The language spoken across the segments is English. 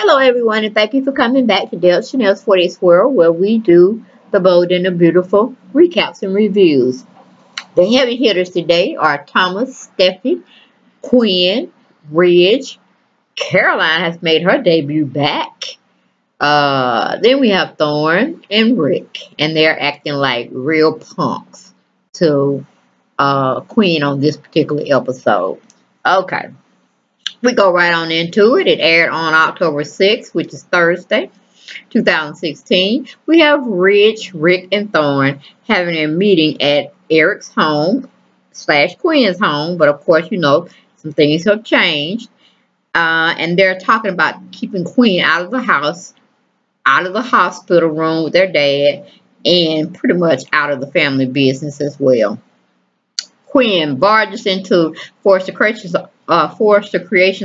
Hello, everyone, and thank you for coming back to Dale Chanel's 40th World, where we do the bold and the beautiful recaps and reviews. The heavy hitters today are Thomas, Steffi, Quinn, Ridge. Caroline has made her debut back. Then we have Thorn and Rick, and they're acting like real punks to Quinn on this particular episode. Okay. We go right on into it. It aired on October 6th, which is Thursday, 2016. We have Ridge, Rick, and Thorn having a meeting at Eric's home / Quinn's home. But of course, you know, some things have changed. And they're talking about keeping Quinn out of the house, out of the hospital room with their dad, and pretty much out of the family business as well. Quinn barges into Forrester Creations'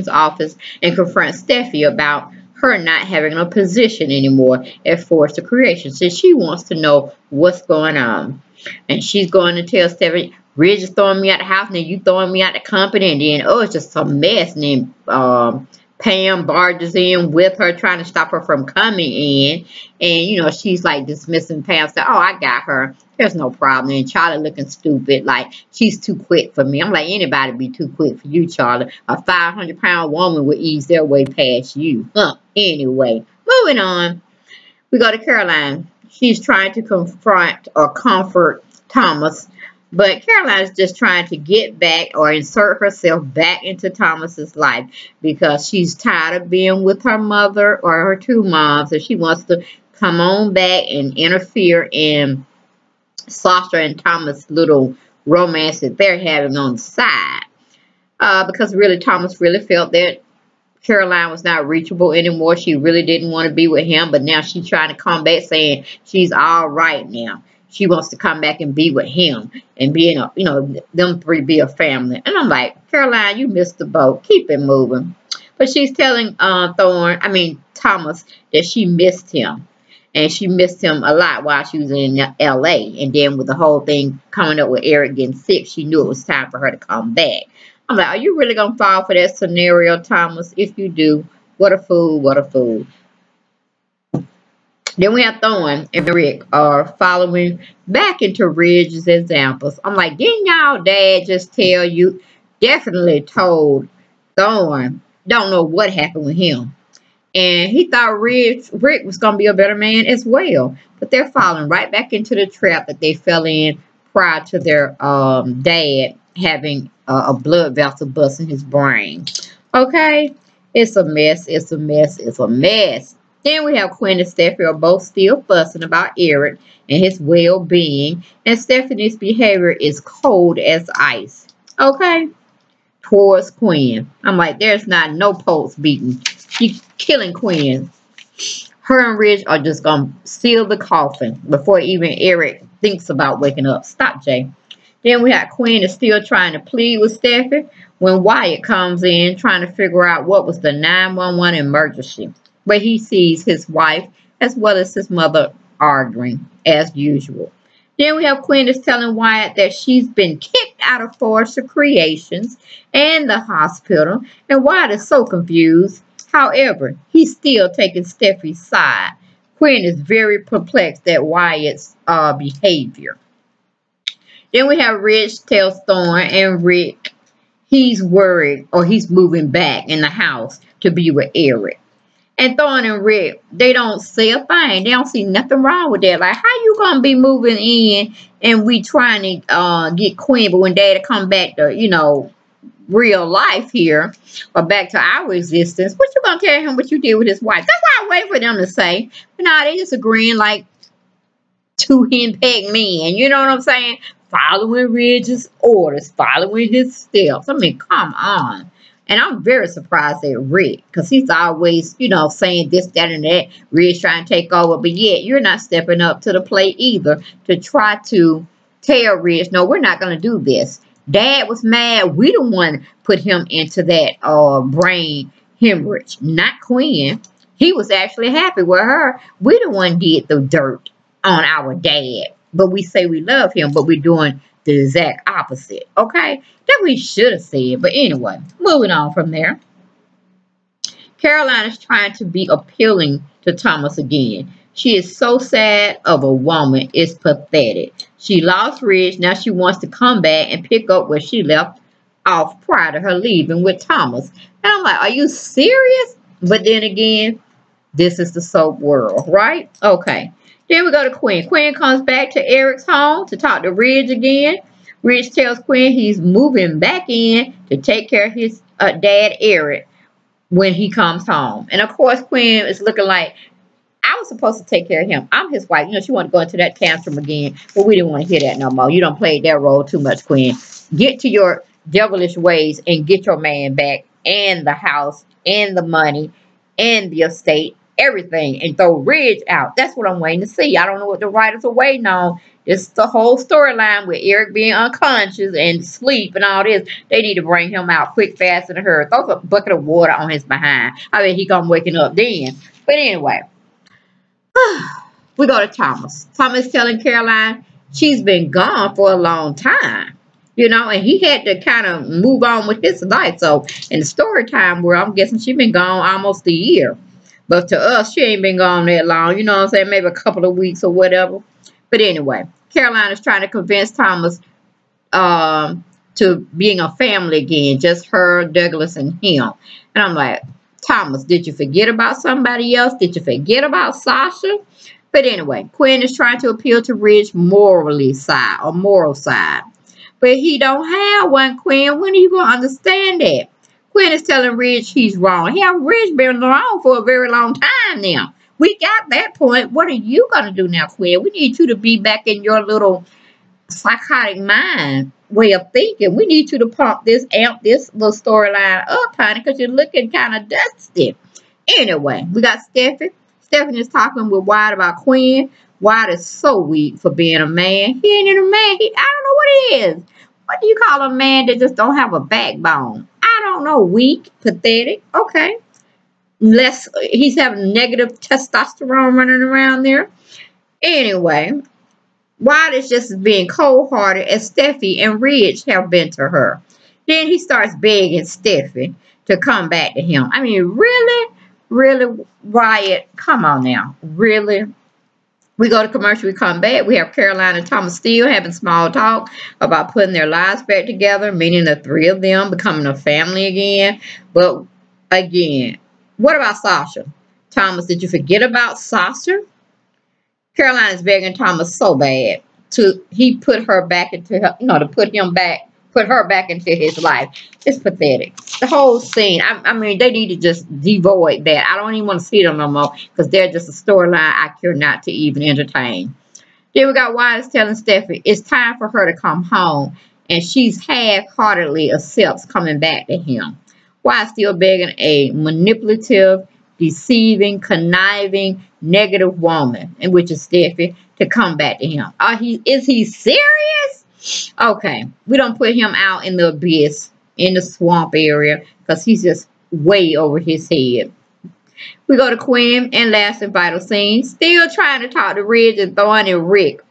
office and confronts Steffi about her not having a position anymore at Forrester Creations. So she wants to know what's going on. And she's going to tell Steffi, Ridge is throwing me out the house, and then you throwing me out the company, and then, oh, it's just a mess. And then Pam barges in with her, trying to stop her from coming in. And, you know, she's like dismissing Pam, saying, oh, I got her. There's no problem. And Charlie looking stupid, like she's too quick for me. I'm like, anybody be too quick for you, Charlie. A 500-pound woman would ease their way past you. Anyway, moving on. We go to Caroline. She's trying to confront or comfort Thomas, but Caroline's just trying to get back or insert herself back into Thomas's life because she's tired of being with her mother or her two moms, and she wants to come on back and interfere in Foster and Thomas' little romance that they're having on the side. Because really, Thomas really felt that Caroline was not reachable anymore. She really didn't want to be with him, but now she's trying to come back saying she's all right now. She wants to come back and be with him and be in a, you know, them three be a family. And I'm like, Caroline, you missed the boat. Keep it moving. But she's telling Thomas that she missed him. And she missed him a lot while she was in L.A. And then with the whole thing coming up with Eric getting sick, she knew it was time for her to come back. I'm like, are you really going to fall for that scenario, Thomas? If you do, what a fool, what a fool. Then we have Thorn and Rick are following back into Ridge's examples. I'm like, didn't y'all dad just tell you? Definitely told Thorn, don't know what happened with him. And he thought Rick was going to be a better man as well. But they're falling right back into the trap that they fell in prior to their dad having a blood vessel bust in his brain. Okay? It's a mess. It's a mess. It's a mess. Then we have Quinn and Steffi are both still fussing about Eric and his well-being. And Stephanie's behavior is cold as ice. Okay? Towards Quinn. I'm like, there's not no pulse beating. She's killing Quinn. Her and Ridge are just going to seal the coffin before even Eric thinks about waking up. Stop, Jay. Then we have Quinn is still trying to plead with Steffi when Wyatt comes in trying to figure out what was the 911 emergency. But he sees his wife as well as his mother arguing as usual. Then we have Quinn is telling Wyatt that she's been kicked out of Forrester Creations and the hospital. And Wyatt is so confused. However, he's still taking Steffi's side. Quinn is very perplexed at Wyatt's behavior. Then we have Ridge tells Thorn and Rick he's worried or he's moving back in the house to be with Eric. And Thorn and Rick, they don't say a thing. They don't see nothing wrong with that. Like, how you going to be moving in and we trying to get Quinn, but when Daddy come back to, you know, real life here or back to our existence, what you going to tell him what you did with his wife? That's why I wait for them to say. But nah, they just agreeing like two henpecked men. You know what I'm saying? Following Ridge's orders, following his steps. I mean, come on. And I'm very surprised at Rick because he's always, you know, saying this, that, and that. Ridge trying to take over. But yet, you're not stepping up to the plate either to try to tell Ridge, no, we're not going to do this. Dad was mad. We the one put him into that brain hemorrhage, not Quinn. He was actually happy with her. We the one did the dirt on our dad. But we say we love him, but we're doing the exact opposite. Okay? That we should have said. But anyway, moving on from there. Caroline is trying to be appealing to Thomas again. She is so sad of a woman. It's pathetic. She lost Ridge. Now she wants to come back and pick up where she left off prior to her leaving with Thomas. And I'm like, are you serious? But then again, this is the soap world, right? Okay. Then we go to Quinn. Quinn comes back to Eric's home to talk to Ridge again. Ridge tells Quinn he's moving back in to take care of his dad, Eric, when he comes home. And of course, Quinn is looking like, I was supposed to take care of him. I'm his wife. You know, she wanted to go into that tantrum again, but we didn't want to hear that no more. You don't play that role too much, Quinn. Get to your devilish ways and get your man back and the house and the money and the estate, everything, and throw Ridge out. That's what I'm waiting to see. I don't know what the writers are waiting on. It's the whole storyline with Eric being unconscious and sleep and all this. They need to bring him out quick, fast, and hurry. Throw a bucket of water on his behind. I mean, he come waking up then. But anyway, we go to Thomas. Thomas telling Caroline she's been gone for a long time. You know, and he had to kind of move on with his life. So in the story time where I'm guessing she's been gone almost a year. But to us, she ain't been gone that long. You know what I'm saying? Maybe a couple of weeks or whatever. But anyway, Caroline is trying to convince Thomas to being a family again. Just her, Douglas, and him. And I'm like, Thomas, did you forget about somebody else? Did you forget about Sasha? But anyway, Quinn is trying to appeal to Ridge's moral side. But he don't have one, Quinn. When are you going to understand that? Quinn is telling Ridge he's wrong. Hell, Ridge been wrong for a very long time now. We got that point. What are you going to do now, Quinn? We need you to be back in your little psychotic mind way of thinking. We need you to amp this little storyline up, honey, because you're looking kind of dusty. Anyway, we got Stephanie. Stephanie is talking with Wyatt about Quinn. Wyatt is so weak for being a man. He ain't even a man. I don't know what he is. What do you call a man that just don't have a backbone? I don't know. Weak, pathetic. Okay. He's having negative testosterone running around there. Anyway, Wyatt is just being cold-hearted as Steffi and Ridge have been to her. Then he starts begging Steffi to come back to him. I mean, really? Really, Wyatt? Come on now. Really? We go to commercial, we come back. We have Caroline and Thomas still having small talk about putting their lives back together, meaning the three of them becoming a family again. But again, what about Sasha? Thomas, did you forget about Sasha? Caroline is begging Thomas so bad to put her back into her, to put her back into his life. It's pathetic. The whole scene, I mean, they need to just devoid that. I don't even want to see them no more because they're just a storyline I care not to even entertain. Then we got Wyatt telling Steffi it's time for her to come home, and she's half-heartedly accepts coming back to him. Wyatt still begging a manipulative, deceiving, conniving, negative woman, and which is Steffi, to come back to him. Is he serious? Okay, we don't put him out in the abyss, in the swamp area, because he's just way over his head. We go to Quinn and last and vital scene, still trying to talk to Ridge and throwing in Rick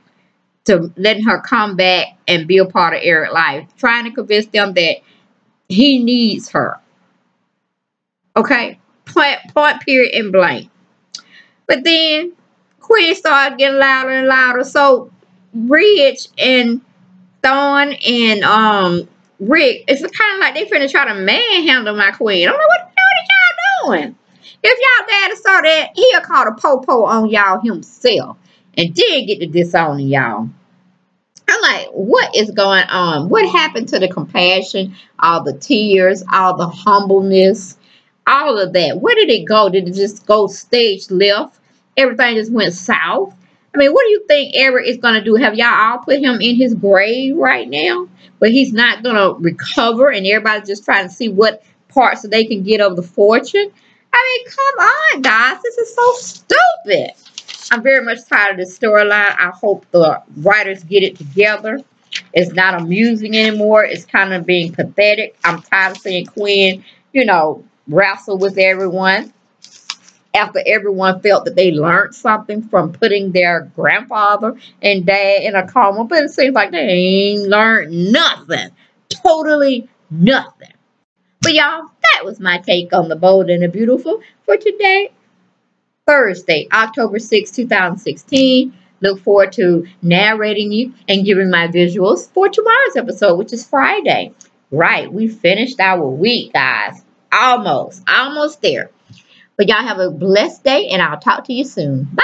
to letting her come back and be a part of Eric's life, trying to convince them that he needs her. Okay, point, period, and blank. But then Quinn started getting louder and louder, so Ridge and Thorne and Rick, it's kind of like they finna try to manhandle my Queen. I don't know what the hell y'all doing. If y'all daddy saw that, he'll call the po-po on y'all himself and then get to disowning y'all. I'm like, what is going on? What happened to the compassion, all the tears, all the humbleness, all of that? Where did it go? Did it just go stage left? Everything just went south? I mean, what do you think Eric is going to do? Have y'all all put him in his grave right now? But he's not going to recover and everybody's just trying to see what parts that they can get of the fortune? I mean, come on, guys. This is so stupid. I'm very much tired of this storyline. I hope the writers get it together. It's not amusing anymore. It's kind of being pathetic. I'm tired of seeing Quinn, wrestle with everyone. After everyone felt that they learned something from putting their grandfather and dad in a coma. But it seems like they ain't learned nothing. Totally nothing. But y'all, that was my take on the bold and the beautiful for today, Thursday, October 6, 2016. Look forward to narrating you and giving my visuals for tomorrow's episode, which is Friday. Right, we finished our week, guys. Almost there. But y'all have a blessed day, and I'll talk to you soon. Bye.